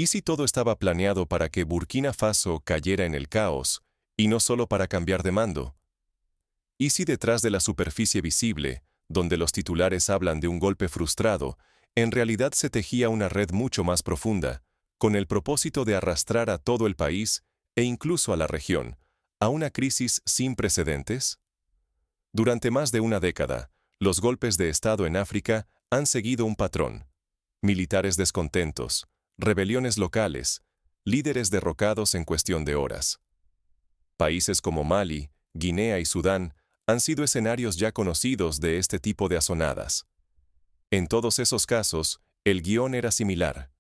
¿Y si todo estaba planeado para que Burkina Faso cayera en el caos, y no solo para cambiar de mando? ¿Y si detrás de la superficie visible, donde los titulares hablan de un golpe frustrado, en realidad se tejía una red mucho más profunda, con el propósito de arrastrar a todo el país, e incluso a la región, a una crisis sin precedentes? Durante más de una década, los golpes de Estado en África han seguido un patrón: militares descontentos, rebeliones locales, líderes derrocados en cuestión de horas. Países como Mali, Guinea y Sudán han sido escenarios ya conocidos de este tipo de azonadas. En todos esos casos, el guión era similar.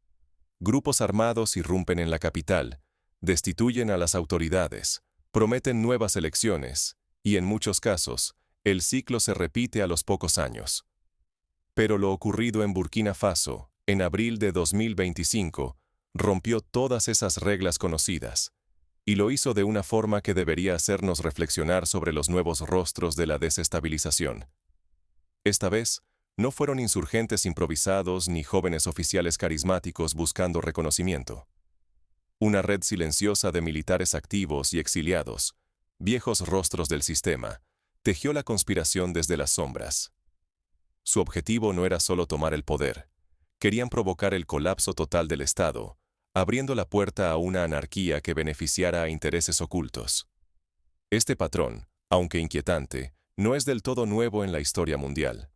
Grupos armados irrumpen en la capital, destituyen a las autoridades, prometen nuevas elecciones, y en muchos casos, el ciclo se repite a los pocos años. Pero lo ocurrido en Burkina Faso, en abril de 2025, rompió todas esas reglas conocidas, y lo hizo de una forma que debería hacernos reflexionar sobre los nuevos rostros de la desestabilización. Esta vez, no fueron insurgentes improvisados ni jóvenes oficiales carismáticos buscando reconocimiento. Una red silenciosa de militares activos y exiliados, viejos rostros del sistema, tejió la conspiración desde las sombras. Su objetivo no era solo tomar el poder. Querían provocar el colapso total del Estado, abriendo la puerta a una anarquía que beneficiara a intereses ocultos. Este patrón, aunque inquietante, no es del todo nuevo en la historia mundial.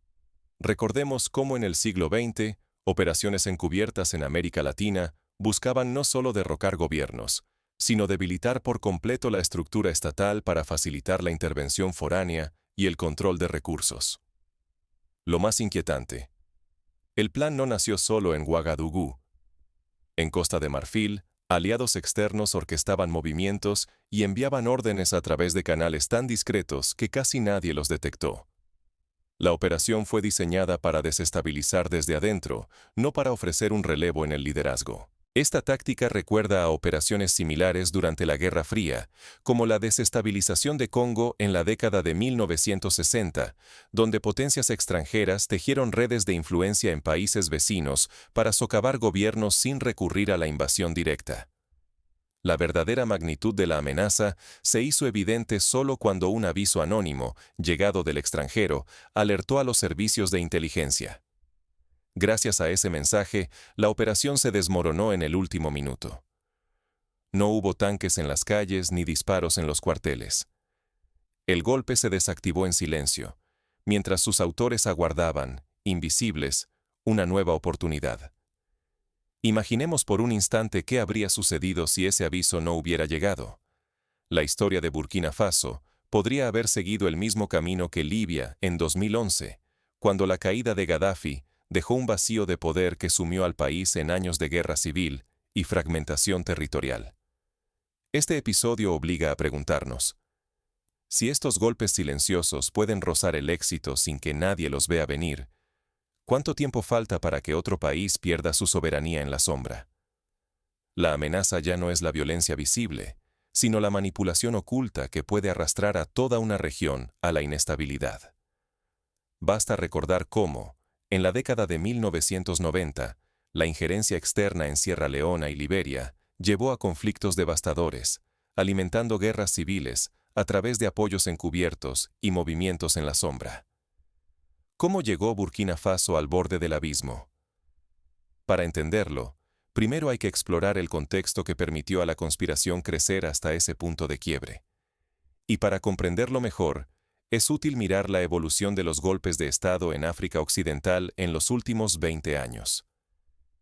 Recordemos cómo en el siglo XX, operaciones encubiertas en América Latina buscaban no solo derrocar gobiernos, sino debilitar por completo la estructura estatal para facilitar la intervención foránea y el control de recursos. Lo más inquietante: el plan no nació solo en Ouagadougou. En Costa de Marfil, aliados externos orquestaban movimientos y enviaban órdenes a través de canales tan discretos que casi nadie los detectó. La operación fue diseñada para desestabilizar desde adentro, no para ofrecer un relevo en el liderazgo. Esta táctica recuerda a operaciones similares durante la Guerra Fría, como la desestabilización de Congo en la década de 1960, donde potencias extranjeras tejieron redes de influencia en países vecinos para socavar gobiernos sin recurrir a la invasión directa. La verdadera magnitud de la amenaza se hizo evidente solo cuando un aviso anónimo, llegado del extranjero, alertó a los servicios de inteligencia. Gracias a ese mensaje, la operación se desmoronó en el último minuto. No hubo tanques en las calles ni disparos en los cuarteles. El golpe se desactivó en silencio, mientras sus autores aguardaban, invisibles, una nueva oportunidad. Imaginemos por un instante qué habría sucedido si ese aviso no hubiera llegado. La historia de Burkina Faso podría haber seguido el mismo camino que Libia en 2011, cuando la caída de Gaddafi dejó un vacío de poder que sumió al país en años de guerra civil y fragmentación territorial. Este episodio obliga a preguntarnos: si estos golpes silenciosos pueden rozar el éxito sin que nadie los vea venir, ¿cuánto tiempo falta para que otro país pierda su soberanía en la sombra? La amenaza ya no es la violencia visible, sino la manipulación oculta que puede arrastrar a toda una región a la inestabilidad. Basta recordar cómo, en la década de 1990, la injerencia externa en Sierra Leona y Liberia llevó a conflictos devastadores, alimentando guerras civiles a través de apoyos encubiertos y movimientos en la sombra. ¿Cómo llegó Burkina Faso al borde del abismo? Para entenderlo, primero hay que explorar el contexto que permitió a la conspiración crecer hasta ese punto de quiebre. Y para comprenderlo mejor, es útil mirar la evolución de los golpes de Estado en África Occidental en los últimos 20 años.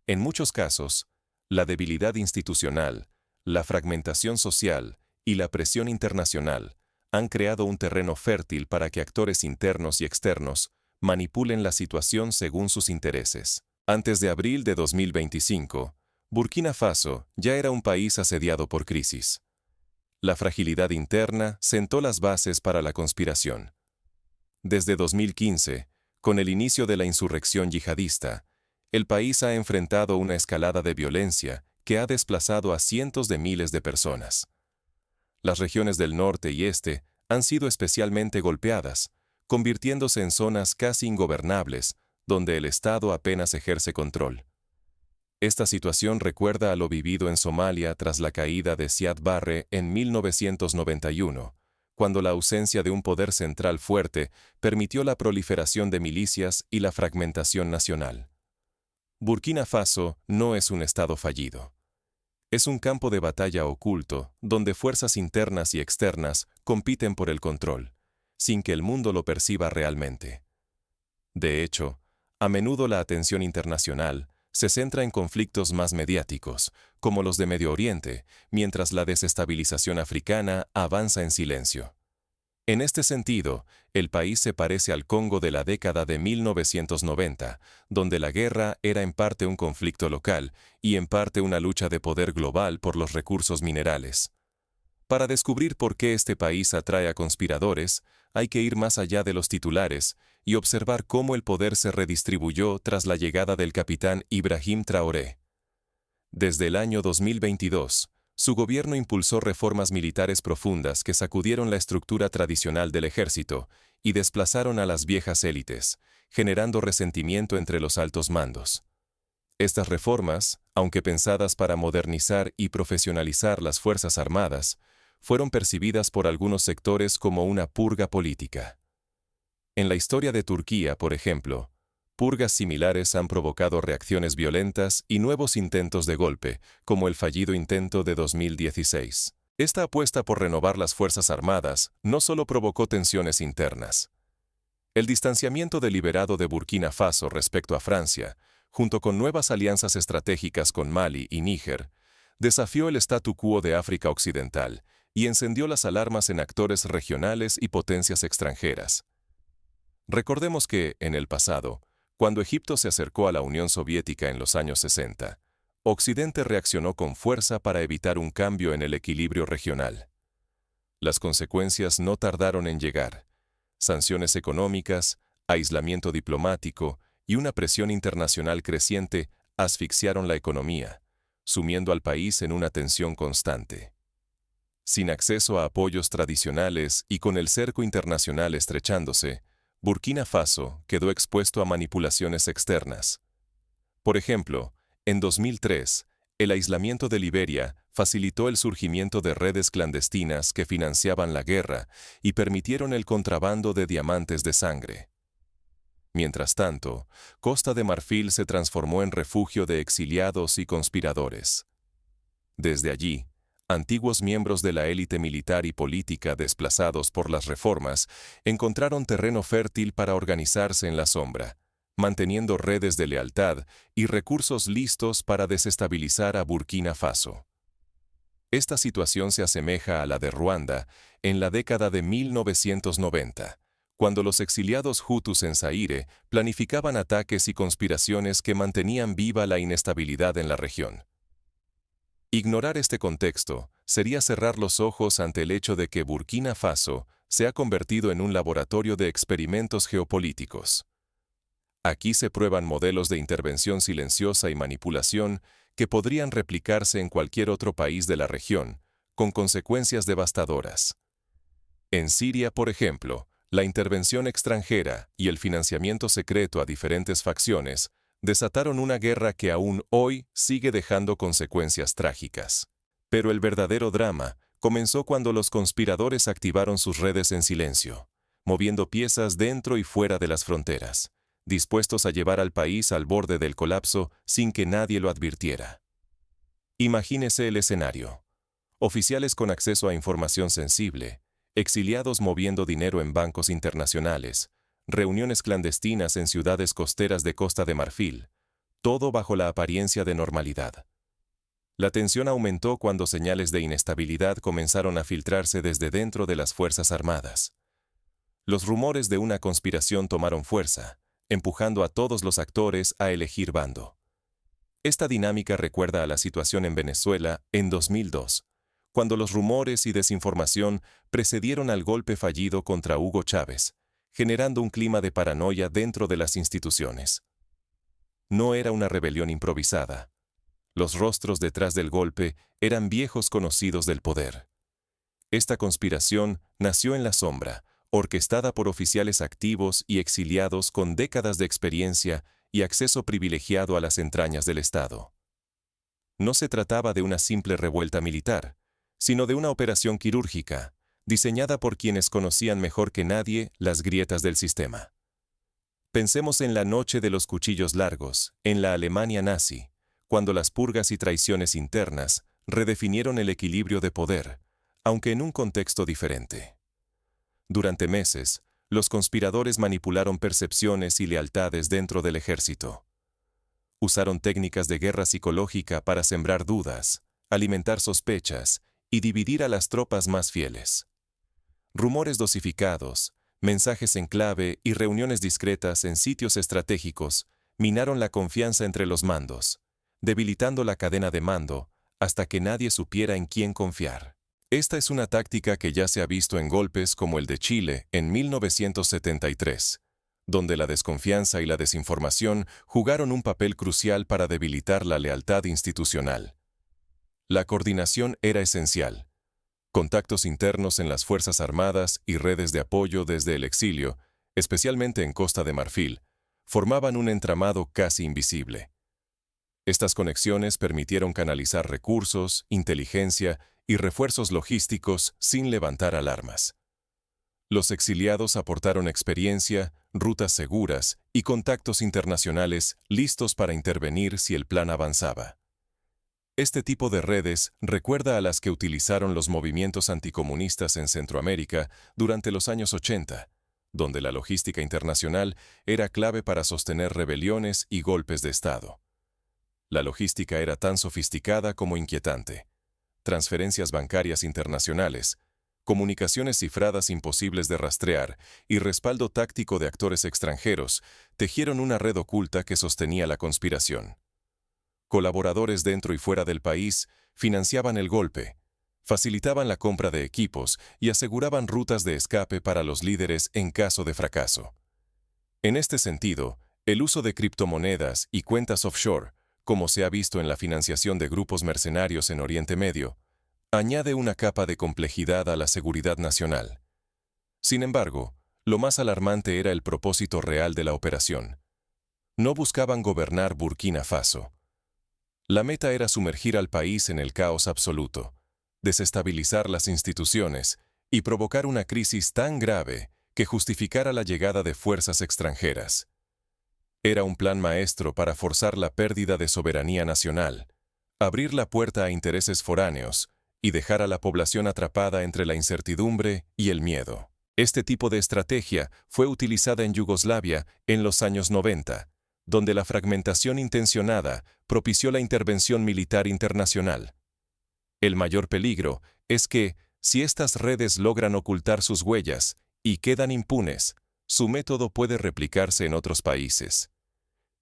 En muchos casos, la debilidad institucional, la fragmentación social y la presión internacional han creado un terreno fértil para que actores internos y externos manipulen la situación según sus intereses. Antes de abril de 2025, Burkina Faso ya era un país asediado por crisis. La fragilidad interna sentó las bases para la conspiración. Desde 2015, con el inicio de la insurrección yihadista, el país ha enfrentado una escalada de violencia que ha desplazado a cientos de miles de personas. Las regiones del norte y este han sido especialmente golpeadas, convirtiéndose en zonas casi ingobernables, donde el Estado apenas ejerce control. Esta situación recuerda a lo vivido en Somalia tras la caída de Siad Barre en 1991, cuando la ausencia de un poder central fuerte permitió la proliferación de milicias y la fragmentación nacional. Burkina Faso no es un estado fallido. Es un campo de batalla oculto, donde fuerzas internas y externas compiten por el control, sin que el mundo lo perciba realmente. De hecho, a menudo la atención internacional se centra en conflictos más mediáticos, como los de Medio Oriente, mientras la desestabilización africana avanza en silencio. En este sentido, el país se parece al Congo de la década de 1990, donde la guerra era en parte un conflicto local y en parte una lucha de poder global por los recursos minerales. Para descubrir por qué este país atrae a conspiradores, hay que ir más allá de los titulares y observar cómo el poder se redistribuyó tras la llegada del capitán Ibrahim Traoré. Desde el año 2022, su gobierno impulsó reformas militares profundas que sacudieron la estructura tradicional del ejército y desplazaron a las viejas élites, generando resentimiento entre los altos mandos. Estas reformas, aunque pensadas para modernizar y profesionalizar las Fuerzas Armadas, fueron percibidas por algunos sectores como una purga política. En la historia de Turquía, por ejemplo, purgas similares han provocado reacciones violentas y nuevos intentos de golpe, como el fallido intento de 2016. Esta apuesta por renovar las Fuerzas Armadas no solo provocó tensiones internas. El distanciamiento deliberado de Burkina Faso respecto a Francia, junto con nuevas alianzas estratégicas con Mali y Níger, desafió el statu quo de África Occidental y encendió las alarmas en actores regionales y potencias extranjeras. Recordemos que, en el pasado, cuando Egipto se acercó a la Unión Soviética en los años 60, Occidente reaccionó con fuerza para evitar un cambio en el equilibrio regional. Las consecuencias no tardaron en llegar: sanciones económicas, aislamiento diplomático y una presión internacional creciente asfixiaron la economía, sumiendo al país en una tensión constante. Sin acceso a apoyos tradicionales y con el cerco internacional estrechándose, Burkina Faso quedó expuesto a manipulaciones externas. Por ejemplo, en 2003, el aislamiento de Liberia facilitó el surgimiento de redes clandestinas que financiaban la guerra y permitieron el contrabando de diamantes de sangre. Mientras tanto, Costa de Marfil se transformó en refugio de exiliados y conspiradores. Desde allí, antiguos miembros de la élite militar y política desplazados por las reformas encontraron terreno fértil para organizarse en la sombra, manteniendo redes de lealtad y recursos listos para desestabilizar a Burkina Faso. Esta situación se asemeja a la de Ruanda en la década de 1990, cuando los exiliados hutus en Zaire planificaban ataques y conspiraciones que mantenían viva la inestabilidad en la región. Ignorar este contexto sería cerrar los ojos ante el hecho de que Burkina Faso se ha convertido en un laboratorio de experimentos geopolíticos. Aquí se prueban modelos de intervención silenciosa y manipulación que podrían replicarse en cualquier otro país de la región, con consecuencias devastadoras. En Siria, por ejemplo, la intervención extranjera y el financiamiento secreto a diferentes facciones desataron una guerra que aún hoy sigue dejando consecuencias trágicas. Pero el verdadero drama comenzó cuando los conspiradores activaron sus redes en silencio, moviendo piezas dentro y fuera de las fronteras, dispuestos a llevar al país al borde del colapso sin que nadie lo advirtiera. Imagínese el escenario: oficiales con acceso a información sensible, exiliados moviendo dinero en bancos internacionales, reuniones clandestinas en ciudades costeras de Costa de Marfil, todo bajo la apariencia de normalidad. La tensión aumentó cuando señales de inestabilidad comenzaron a filtrarse desde dentro de las Fuerzas Armadas. Los rumores de una conspiración tomaron fuerza, empujando a todos los actores a elegir bando. Esta dinámica recuerda a la situación en Venezuela en 2002, cuando los rumores y desinformación precedieron al golpe fallido contra Hugo Chávez, generando un clima de paranoia dentro de las instituciones. No era una rebelión improvisada. Los rostros detrás del golpe eran viejos conocidos del poder. Esta conspiración nació en la sombra, orquestada por oficiales activos y exiliados con décadas de experiencia y acceso privilegiado a las entrañas del Estado. No se trataba de una simple revuelta militar, sino de una operación quirúrgica, diseñada por quienes conocían mejor que nadie las grietas del sistema. Pensemos en la noche de los cuchillos largos, en la Alemania nazi, cuando las purgas y traiciones internas redefinieron el equilibrio de poder, aunque en un contexto diferente. Durante meses, los conspiradores manipularon percepciones y lealtades dentro del ejército. Usaron técnicas de guerra psicológica para sembrar dudas, alimentar sospechas y dividir a las tropas más fieles. Rumores dosificados, mensajes en clave y reuniones discretas en sitios estratégicos minaron la confianza entre los mandos, debilitando la cadena de mando hasta que nadie supiera en quién confiar. Esta es una táctica que ya se ha visto en golpes como el de Chile en 1973, donde la desconfianza y la desinformación jugaron un papel crucial para debilitar la lealtad institucional. La coordinación era esencial. Contactos internos en las Fuerzas Armadas y redes de apoyo desde el exilio, especialmente en Costa de Marfil, formaban un entramado casi invisible. Estas conexiones permitieron canalizar recursos, inteligencia y refuerzos logísticos sin levantar alarmas. Los exiliados aportaron experiencia, rutas seguras y contactos internacionales listos para intervenir si el plan avanzaba. Este tipo de redes recuerda a las que utilizaron los movimientos anticomunistas en Centroamérica durante los años 80, donde la logística internacional era clave para sostener rebeliones y golpes de Estado. La logística era tan sofisticada como inquietante. Transferencias bancarias internacionales, comunicaciones cifradas imposibles de rastrear y respaldo táctico de actores extranjeros tejieron una red oculta que sostenía la conspiración. Colaboradores dentro y fuera del país financiaban el golpe, facilitaban la compra de equipos y aseguraban rutas de escape para los líderes en caso de fracaso. En este sentido, el uso de criptomonedas y cuentas offshore, como se ha visto en la financiación de grupos mercenarios en Oriente Medio, añade una capa de complejidad a la seguridad nacional. Sin embargo, lo más alarmante era el propósito real de la operación. No buscaban gobernar Burkina Faso. La meta era sumergir al país en el caos absoluto, desestabilizar las instituciones y provocar una crisis tan grave que justificara la llegada de fuerzas extranjeras. Era un plan maestro para forzar la pérdida de soberanía nacional, abrir la puerta a intereses foráneos y dejar a la población atrapada entre la incertidumbre y el miedo. Este tipo de estrategia fue utilizada en Yugoslavia en los años 90, donde la fragmentación intencionada propició la intervención militar internacional. El mayor peligro es que, si estas redes logran ocultar sus huellas y quedan impunes, su método puede replicarse en otros países.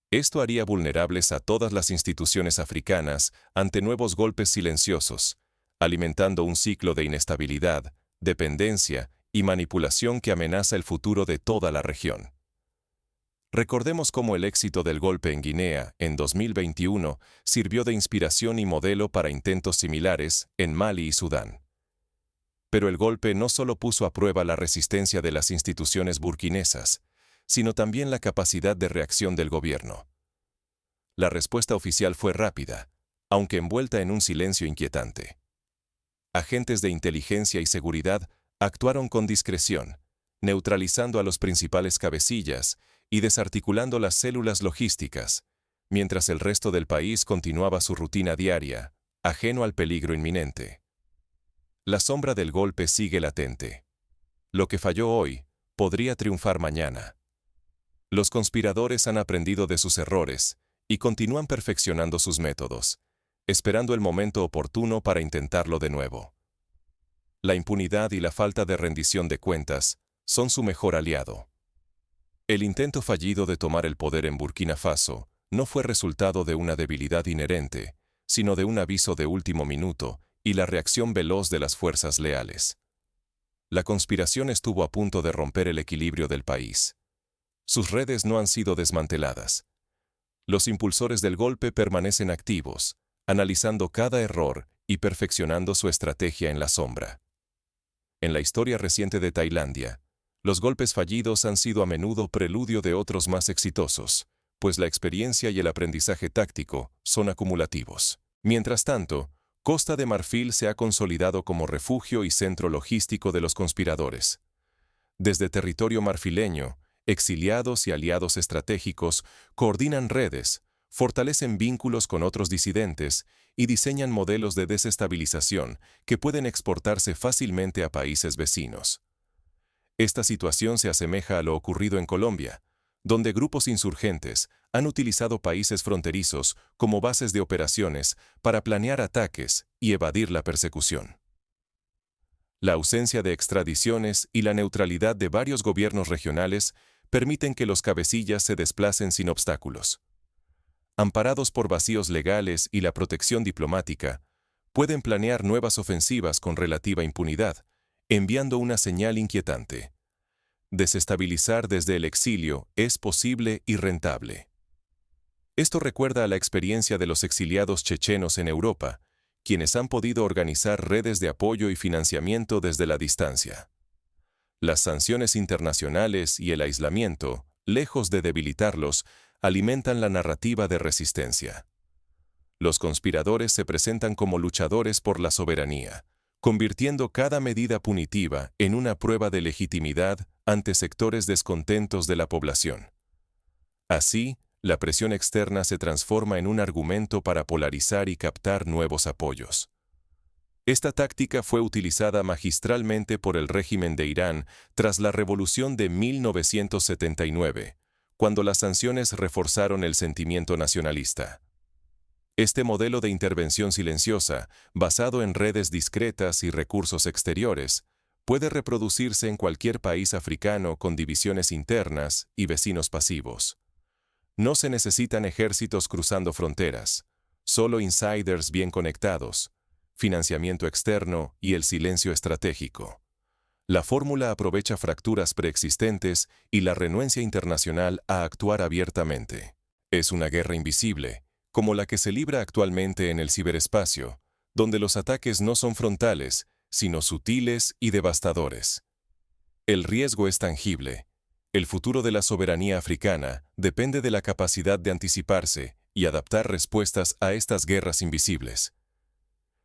Esto haría vulnerables a todas las instituciones africanas ante nuevos golpes silenciosos, alimentando un ciclo de inestabilidad, dependencia y manipulación que amenaza el futuro de toda la región. Recordemos cómo el éxito del golpe en Guinea en 2021 sirvió de inspiración y modelo para intentos similares en Mali y Sudán. Pero el golpe no solo puso a prueba la resistencia de las instituciones burkinesas, sino también la capacidad de reacción del gobierno. La respuesta oficial fue rápida, aunque envuelta en un silencio inquietante. Agentes de inteligencia y seguridad actuaron con discreción, neutralizando a los principales cabecillas y desarticulando las células logísticas, mientras el resto del país continuaba su rutina diaria, ajeno al peligro inminente. La sombra del golpe sigue latente. Lo que falló hoy podría triunfar mañana. Los conspiradores han aprendido de sus errores y continúan perfeccionando sus métodos, esperando el momento oportuno para intentarlo de nuevo. La impunidad y la falta de rendición de cuentas son su mejor aliado. El intento fallido de tomar el poder en Burkina Faso no fue resultado de una debilidad inherente, sino de un aviso de último minuto y la reacción veloz de las fuerzas leales. La conspiración estuvo a punto de romper el equilibrio del país. Sus redes no han sido desmanteladas. Los impulsores del golpe permanecen activos, analizando cada error y perfeccionando su estrategia en la sombra. En la historia reciente de Tailandia, los golpes fallidos han sido a menudo preludio de otros más exitosos, pues la experiencia y el aprendizaje táctico son acumulativos. Mientras tanto, Costa de Marfil se ha consolidado como refugio y centro logístico de los conspiradores. Desde territorio marfileño, exiliados y aliados estratégicos coordinan redes, fortalecen vínculos con otros disidentes y diseñan modelos de desestabilización que pueden exportarse fácilmente a países vecinos. Esta situación se asemeja a lo ocurrido en Colombia, donde grupos insurgentes han utilizado países fronterizos como bases de operaciones para planear ataques y evadir la persecución. La ausencia de extradiciones y la neutralidad de varios gobiernos regionales permiten que los cabecillas se desplacen sin obstáculos. Amparados por vacíos legales y la protección diplomática, pueden planear nuevas ofensivas con relativa impunidad, enviando una señal inquietante. Desestabilizar desde el exilio es posible y rentable. Esto recuerda a la experiencia de los exiliados chechenos en Europa, quienes han podido organizar redes de apoyo y financiamiento desde la distancia. Las sanciones internacionales y el aislamiento, lejos de debilitarlos, alimentan la narrativa de resistencia. Los conspiradores se presentan como luchadores por la soberanía, convirtiendo cada medida punitiva en una prueba de legitimidad ante sectores descontentos de la población. Así, la presión externa se transforma en un argumento para polarizar y captar nuevos apoyos. Esta táctica fue utilizada magistralmente por el régimen de Irán tras la revolución de 1979, cuando las sanciones reforzaron el sentimiento nacionalista. Este modelo de intervención silenciosa, basado en redes discretas y recursos exteriores, puede reproducirse en cualquier país africano con divisiones internas y vecinos pasivos. No se necesitan ejércitos cruzando fronteras, solo insiders bien conectados, financiamiento externo y el silencio estratégico. La fórmula aprovecha fracturas preexistentes y la renuencia internacional a actuar abiertamente. Es una guerra invisible, como la que se libra actualmente en el ciberespacio, donde los ataques no son frontales, sino sutiles y devastadores. El riesgo es tangible. El futuro de la soberanía africana depende de la capacidad de anticiparse y adaptar respuestas a estas guerras invisibles.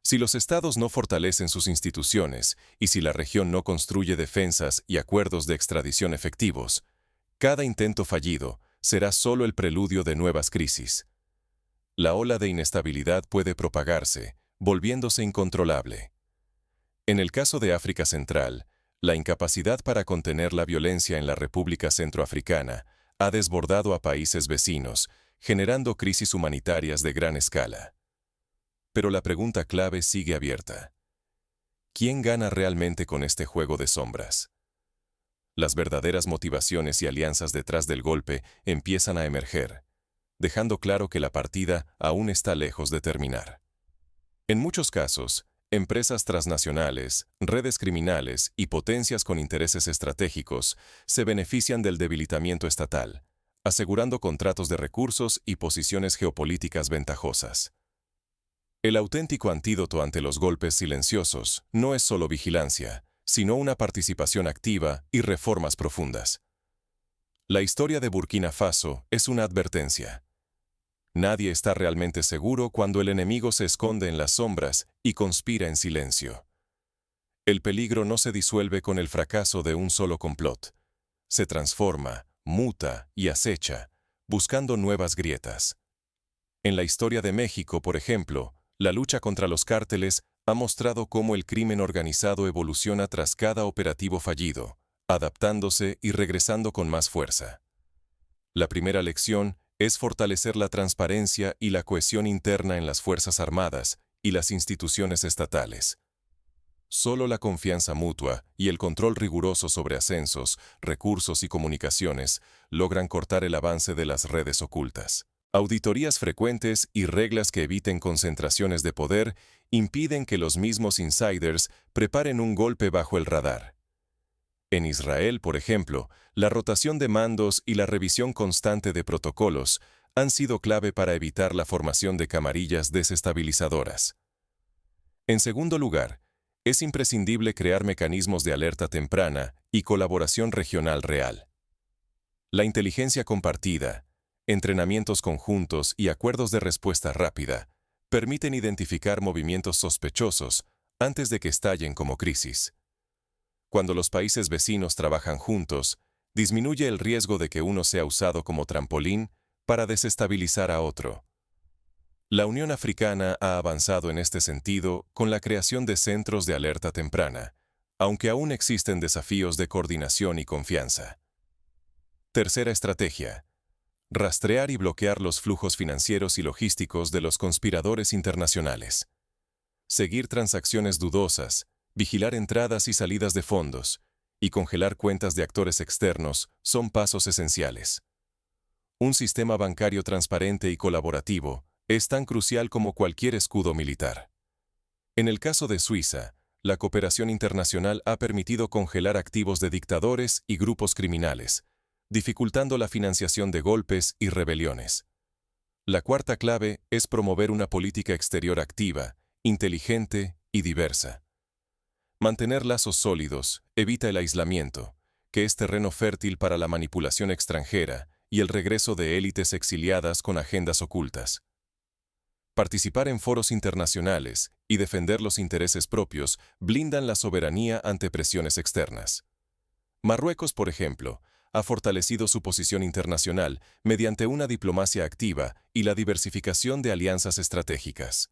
Si los estados no fortalecen sus instituciones y si la región no construye defensas y acuerdos de extradición efectivos, cada intento fallido será solo el preludio de nuevas crisis. La ola de inestabilidad puede propagarse, volviéndose incontrolable. En el caso de África Central, la incapacidad para contener la violencia en la República Centroafricana ha desbordado a países vecinos, generando crisis humanitarias de gran escala. Pero la pregunta clave sigue abierta. ¿Quién gana realmente con este juego de sombras? Las verdaderas motivaciones y alianzas detrás del golpe empiezan a emerger, dejando claro que la partida aún está lejos de terminar. En muchos casos, empresas transnacionales, redes criminales y potencias con intereses estratégicos se benefician del debilitamiento estatal, asegurando contratos de recursos y posiciones geopolíticas ventajosas. El auténtico antídoto ante los golpes silenciosos no es solo vigilancia, sino una participación activa y reformas profundas. La historia de Burkina Faso es una advertencia. Nadie está realmente seguro cuando el enemigo se esconde en las sombras y conspira en silencio. El peligro no se disuelve con el fracaso de un solo complot. Se transforma, muta y acecha, buscando nuevas grietas. En la historia de México, por ejemplo, la lucha contra los cárteles ha mostrado cómo el crimen organizado evoluciona tras cada operativo fallido, adaptándose y regresando con más fuerza. La primera lección es fortalecer la transparencia y la cohesión interna en las Fuerzas Armadas y las instituciones estatales. Solo la confianza mutua y el control riguroso sobre ascensos, recursos y comunicaciones logran cortar el avance de las redes ocultas. Auditorías frecuentes y reglas que eviten concentraciones de poder impiden que los mismos insiders preparen un golpe bajo el radar. En Israel, por ejemplo, la rotación de mandos y la revisión constante de protocolos han sido clave para evitar la formación de camarillas desestabilizadoras. En segundo lugar, es imprescindible crear mecanismos de alerta temprana y colaboración regional real. La inteligencia compartida, entrenamientos conjuntos y acuerdos de respuesta rápida permiten identificar movimientos sospechosos antes de que estallen como crisis. Cuando los países vecinos trabajan juntos, disminuye el riesgo de que uno sea usado como trampolín para desestabilizar a otro. La Unión Africana ha avanzado en este sentido con la creación de centros de alerta temprana, aunque aún existen desafíos de coordinación y confianza. Tercera estrategia: rastrear y bloquear los flujos financieros y logísticos de los conspiradores internacionales. Seguir transacciones dudosas, vigilar entradas y salidas de fondos, y congelar cuentas de actores externos son pasos esenciales. Un sistema bancario transparente y colaborativo es tan crucial como cualquier escudo militar. En el caso de Suiza, la cooperación internacional ha permitido congelar activos de dictadores y grupos criminales, dificultando la financiación de golpes y rebeliones. La cuarta clave es promover una política exterior activa, inteligente y diversa. Mantener lazos sólidos evita el aislamiento, que es terreno fértil para la manipulación extranjera y el regreso de élites exiliadas con agendas ocultas. Participar en foros internacionales y defender los intereses propios blindan la soberanía ante presiones externas. Marruecos, por ejemplo, ha fortalecido su posición internacional mediante una diplomacia activa y la diversificación de alianzas estratégicas.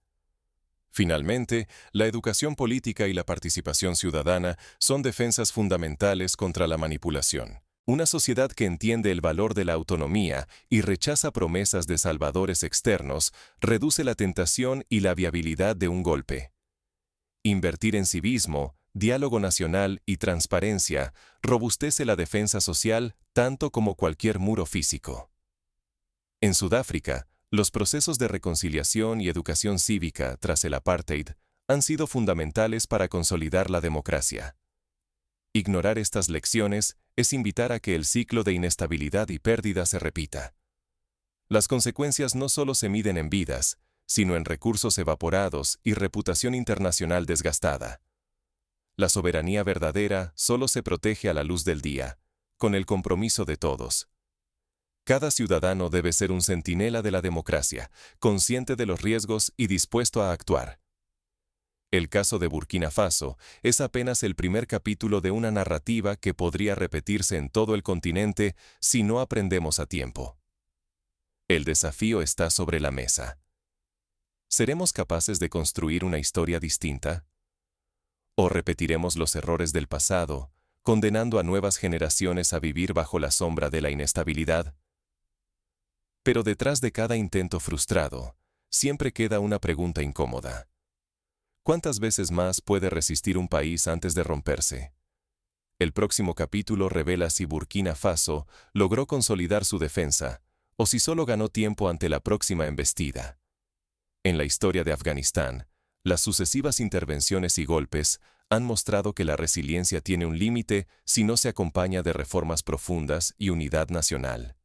Finalmente, la educación política y la participación ciudadana son defensas fundamentales contra la manipulación. Una sociedad que entiende el valor de la autonomía y rechaza promesas de salvadores externos reduce la tentación y la viabilidad de un golpe. Invertir en civismo, diálogo nacional y transparencia robustece la defensa social tanto como cualquier muro físico. En Sudáfrica, los procesos de reconciliación y educación cívica tras el apartheid han sido fundamentales para consolidar la democracia. Ignorar estas lecciones es invitar a que el ciclo de inestabilidad y pérdida se repita. Las consecuencias no solo se miden en vidas, sino en recursos evaporados y reputación internacional desgastada. La soberanía verdadera solo se protege a la luz del día, con el compromiso de todos. Cada ciudadano debe ser un centinela de la democracia, consciente de los riesgos y dispuesto a actuar. El caso de Burkina Faso es apenas el primer capítulo de una narrativa que podría repetirse en todo el continente si no aprendemos a tiempo. El desafío está sobre la mesa. ¿Seremos capaces de construir una historia distinta? ¿O repetiremos los errores del pasado, condenando a nuevas generaciones a vivir bajo la sombra de la inestabilidad? Pero detrás de cada intento frustrado, siempre queda una pregunta incómoda. ¿Cuántas veces más puede resistir un país antes de romperse? El próximo capítulo revela si Burkina Faso logró consolidar su defensa, o si solo ganó tiempo ante la próxima embestida. En la historia de Afganistán, las sucesivas intervenciones y golpes han mostrado que la resiliencia tiene un límite si no se acompaña de reformas profundas y unidad nacional.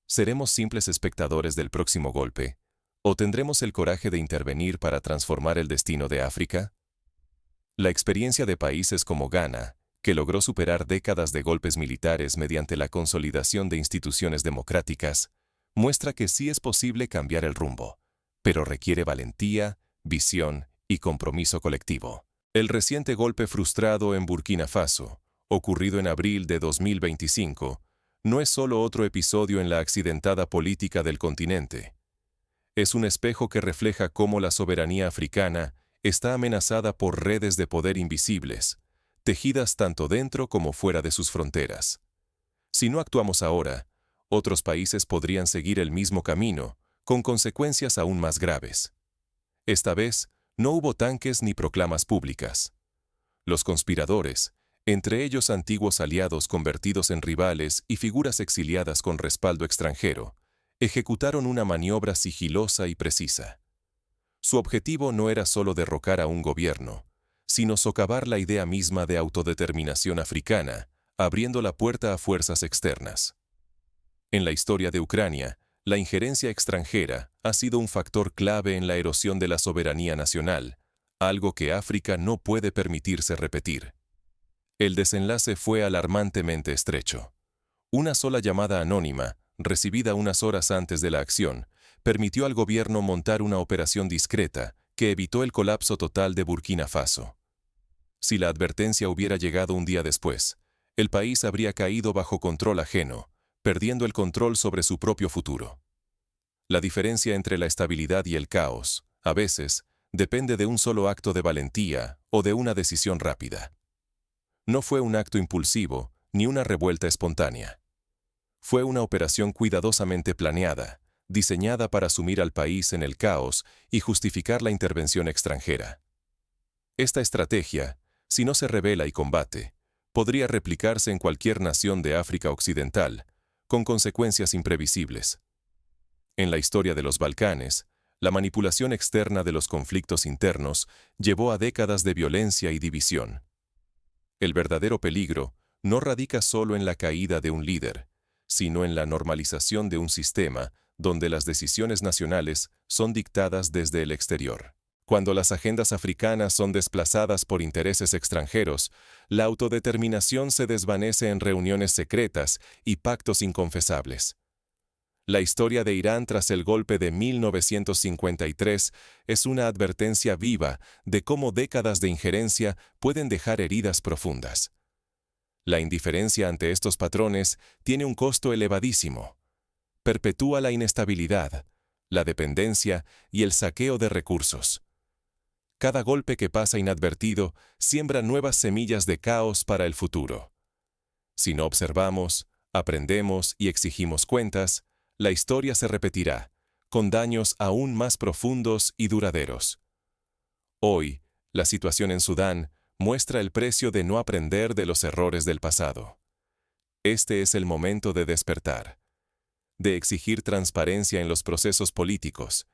¿Seremos simples espectadores del próximo golpe? ¿O tendremos el coraje de intervenir para transformar el destino de África? La experiencia de países como Ghana, que logró superar décadas de golpes militares mediante la consolidación de instituciones democráticas, muestra que sí es posible cambiar el rumbo, pero requiere valentía, visión y compromiso colectivo. El reciente golpe frustrado en Burkina Faso, ocurrido en abril de 2025, no es solo otro episodio en la accidentada política del continente. Es un espejo que refleja cómo la soberanía africana está amenazada por redes de poder invisibles, tejidas tanto dentro como fuera de sus fronteras. Si no actuamos ahora, otros países podrían seguir el mismo camino, con consecuencias aún más graves. Esta vez, no hubo tanques ni proclamas públicas. Los conspiradores, entre ellos antiguos aliados convertidos en rivales y figuras exiliadas con respaldo extranjero, ejecutaron una maniobra sigilosa y precisa. Su objetivo no era solo derrocar a un gobierno, sino socavar la idea misma de autodeterminación africana, abriendo la puerta a fuerzas externas. En la historia de Ucrania, la injerencia extranjera ha sido un factor clave en la erosión de la soberanía nacional, algo que África no puede permitirse repetir. El desenlace fue alarmantemente estrecho. Una sola llamada anónima, recibida unas horas antes de la acción, permitió al gobierno montar una operación discreta que evitó el colapso total de Burkina Faso. Si la advertencia hubiera llegado un día después, el país habría caído bajo control ajeno, perdiendo el control sobre su propio futuro. La diferencia entre la estabilidad y el caos, a veces, depende de un solo acto de valentía o de una decisión rápida. No fue un acto impulsivo ni una revuelta espontánea. Fue una operación cuidadosamente planeada, diseñada para sumir al país en el caos y justificar la intervención extranjera. Esta estrategia, si no se revela y combate, podría replicarse en cualquier nación de África Occidental, con consecuencias imprevisibles. En la historia de los Balcanes, la manipulación externa de los conflictos internos llevó a décadas de violencia y división. El verdadero peligro no radica solo en la caída de un líder, sino en la normalización de un sistema donde las decisiones nacionales son dictadas desde el exterior. Cuando las agendas africanas son desplazadas por intereses extranjeros, la autodeterminación se desvanece en reuniones secretas y pactos inconfesables. La historia de Irán tras el golpe de 1953 es una advertencia viva de cómo décadas de injerencia pueden dejar heridas profundas. La indiferencia ante estos patrones tiene un costo elevadísimo. Perpetúa la inestabilidad, la dependencia y el saqueo de recursos. Cada golpe que pasa inadvertido siembra nuevas semillas de caos para el futuro. Si no observamos, aprendemos y exigimos cuentas, la historia se repetirá, con daños aún más profundos y duraderos. Hoy, la situación en Sudán muestra el precio de no aprender de los errores del pasado. Este es el momento de despertar, de exigir transparencia en los procesos políticos,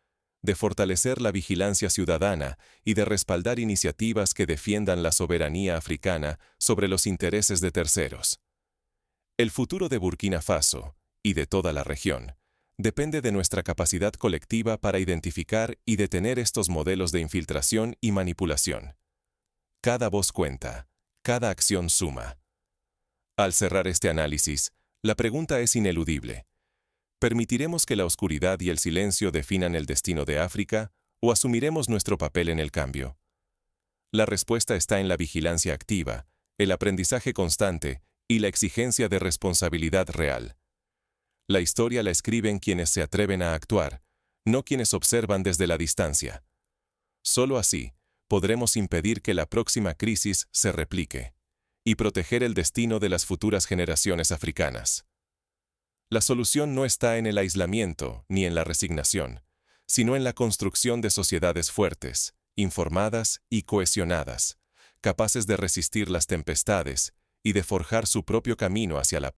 de fortalecer la vigilancia ciudadana y de respaldar iniciativas que defiendan la soberanía africana sobre los intereses de terceros. El futuro de Burkina Faso, y de toda la región, depende de nuestra capacidad colectiva para identificar y detener estos modelos de infiltración y manipulación. Cada voz cuenta, cada acción suma. Al cerrar este análisis, la pregunta es ineludible. ¿Permitiremos que la oscuridad y el silencio definan el destino de África o asumiremos nuestro papel en el cambio? La respuesta está en la vigilancia activa, el aprendizaje constante y la exigencia de responsabilidad real. La historia la escriben quienes se atreven a actuar, no quienes observan desde la distancia. Solo así podremos impedir que la próxima crisis se replique y proteger el destino de las futuras generaciones africanas. La solución no está en el aislamiento ni en la resignación, sino en la construcción de sociedades fuertes, informadas y cohesionadas, capaces de resistir las tempestades y de forjar su propio camino hacia la